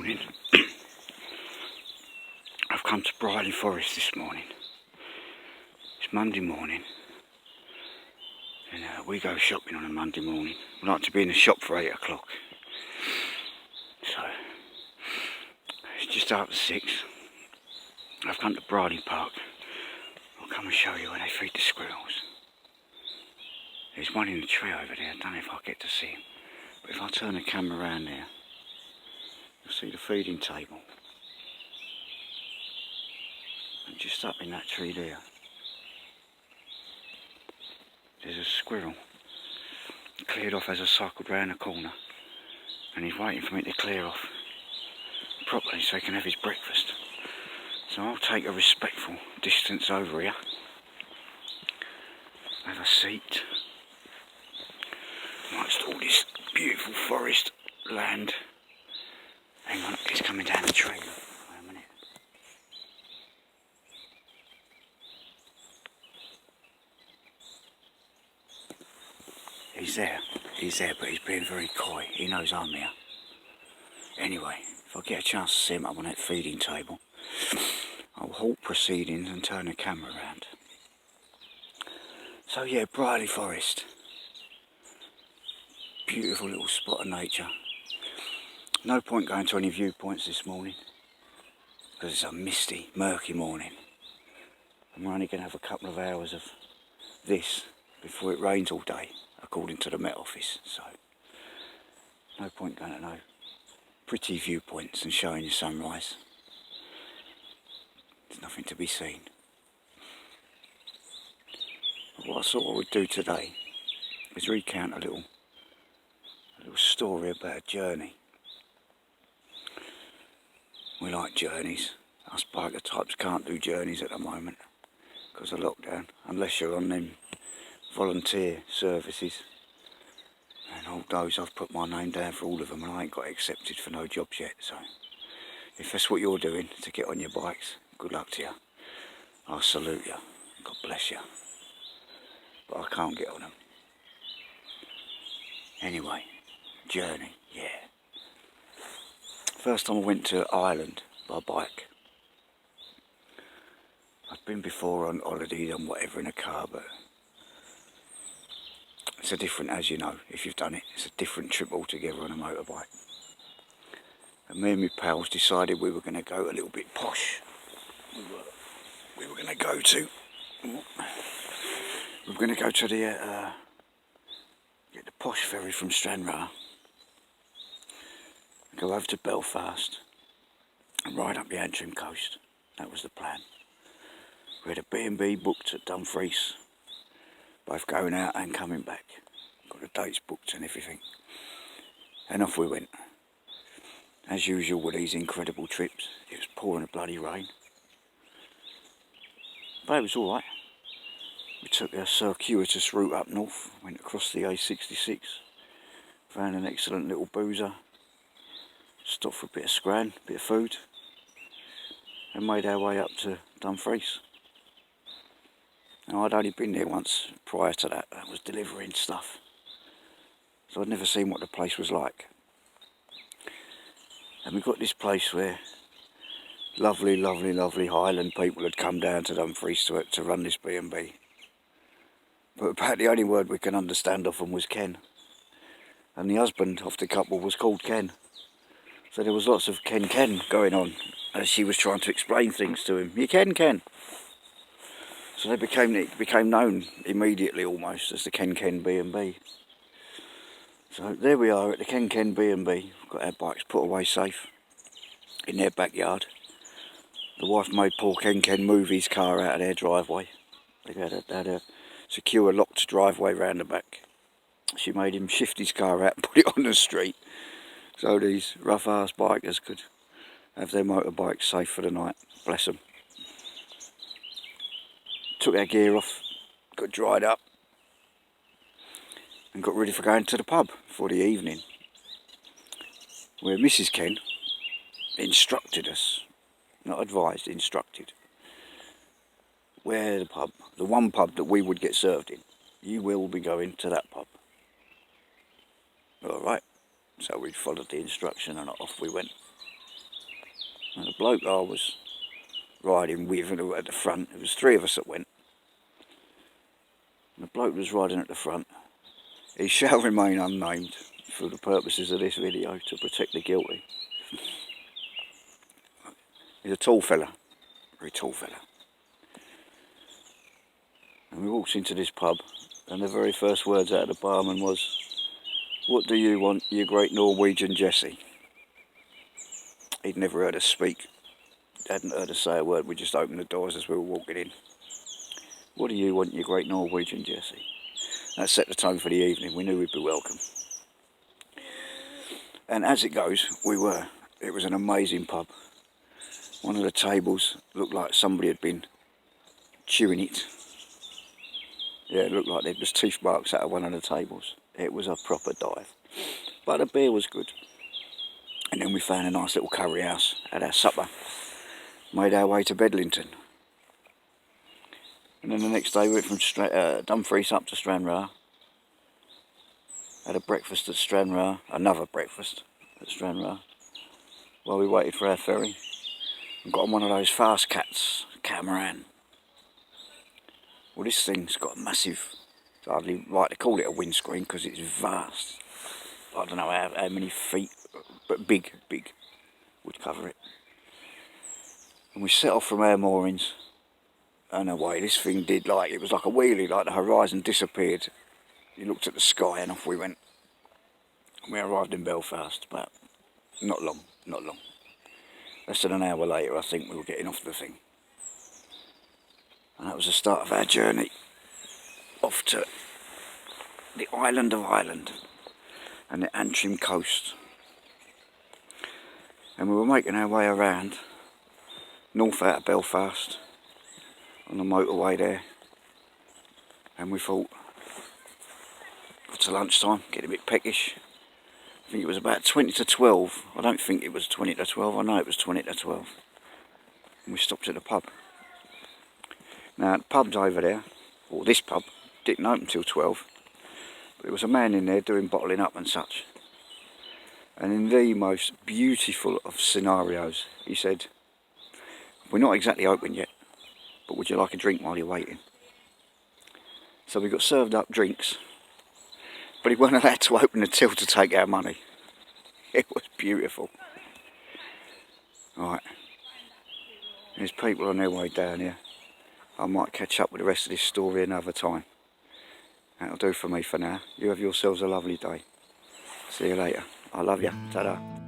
morning. I've come to Briley Forest this morning. It's Monday morning, and we go shopping on a Monday morning. We like to be in the shop for 8 o'clock. So it's just after 6. I've come to Briley Park. I'll come and show you where they feed the squirrels. There's one in the tree over there. I don't know if I'll get to see him, but if I turn the camera around there, you'll see the feeding table. And just up in that tree there, there's a squirrel. He cleared off as I cycled round the corner, and he's waiting for me to clear off properly so he can have his breakfast. So I'll take a respectful distance over here, have a seat amongst all this beautiful forest land. Hang on, it's coming down the tree. Wait a minute. He's there, but he's being very coy. He knows I'm here. Anyway, if I get a chance to see him up on that feeding table, I'll halt proceedings and turn the camera around. So yeah, Briley Forest. Beautiful little spot of nature. No point going to any viewpoints this morning, because it's a misty, murky morning. And we're only going to have a couple of hours of this before it rains all day, according to the Met Office. So no point going to no pretty viewpoints and showing you sunrise. There's nothing to be seen. But what I thought I would do today is recount a little story about a journey. We like journeys. Us biker types can't do journeys at the moment because of lockdown, unless you're on them volunteer services. And all those, I've put my name down for all of them and I ain't got accepted for no jobs yet. So if that's what you're doing, to get on your bikes, good luck to you. I salute you. God bless you. But I can't get on them. Anyway, journey, yeah. First time I went to Ireland by bike. I've been before on holiday and whatever in a car, but it's a different, as you know, if you've done it, it's a different trip altogether on a motorbike. And me and my pals decided we were going to go a little bit posh. We were going to go to the get the posh ferry from Stranraer, go over to Belfast and ride up the Antrim coast. That was the plan. We had a B&B booked at Dumfries, both going out and coming back. Got the dates booked and everything. And off we went. As usual with these incredible trips, it was pouring a bloody rain. But it was alright. We took a circuitous route up north, went across the A66, found an excellent little boozer, stopped for a bit of scran, a bit of food, and made our way up to Dumfries. Now, I'd only been there once prior to that. I was delivering stuff, so I'd never seen what the place was like. And we got this place where lovely, lovely, lovely Highland people had come down to Dumfries to run this B&B. But about the only word we can understand of them was Ken. And the husband of the couple was called Ken. So there was lots of Ken going on as she was trying to explain things to him. You Ken. So it became known immediately almost as the Ken B&B. So there we are at the Ken B&B. We've got our bikes put away safe in their backyard. The wife made poor Ken move his car out of their driveway. They had a secure locked driveway round the back. She made him shift his car out and put it on the street so these rough ass bikers could have their motorbikes safe for the night. Bless them. Took our gear off, got dried up and got ready for going to the pub for the evening, where Mrs. Ken instructed us, not advised, instructed, where the one pub that we would get served in, you will be going to that pub. Alright, so we followed the instruction and off we went. And the bloke I was riding with and at the front, it was 3 of us that went. And the bloke was riding at the front. He shall remain unnamed for the purposes of this video to protect the guilty. He's a tall fella, very tall fella. And we walked into this pub, and the very first words out of the barman was, "What do you want, you great Norwegian Jesse?" He'd never heard us speak, hadn't heard us say a word. We just opened the doors as we were walking in. "What do you want, you great Norwegian Jesse?" That set the tone for the evening. We knew we'd be welcome. And as it goes, we were. It was an amazing pub. One of the tables looked like somebody had been chewing it. Yeah, it looked like there was teeth marks out of one of the tables. It was a proper dive. But the beer was good. And then we found a nice little curry house, had our supper, made our way to Bedlington. And then the next day we went from Dumfries up to Stranraer. Had a breakfast at Stranraer, another breakfast at Stranraer, while we waited for our ferry. And got on one of those fast cats, catamaran. Well, this thing's got a massive, it's hardly right to call it a windscreen because it's vast. I don't know how many feet, but big would cover it. And we set off from our moorings, and away this thing did, like, it was like a wheelie, like the horizon disappeared. You looked at the sky and off we went. We arrived in Belfast, but not long. Less than an hour later, I think we were getting off the thing. And that was the start of our journey off to the island of Ireland and the Antrim coast. And we were making our way around north out of Belfast on the motorway there. And we thought, got to lunchtime, get a bit peckish. I think it was about 20 to 12. I don't think it was 20 to 12, I know it was 20 to 12. And we stopped at the pub. Now, the pub's over there, or this pub, didn't open till 12. But there was a man in there doing bottling up and such. And in the most beautiful of scenarios, he said, "We're not exactly open yet, but would you like a drink while you're waiting?" So we got served up drinks, but he weren't allowed to open the till to take our money. It was beautiful. Right, there's people on their way down here. I might catch up with the rest of this story another time. That'll do for me for now. You have yourselves a lovely day. See you later. I love you. Ta-da.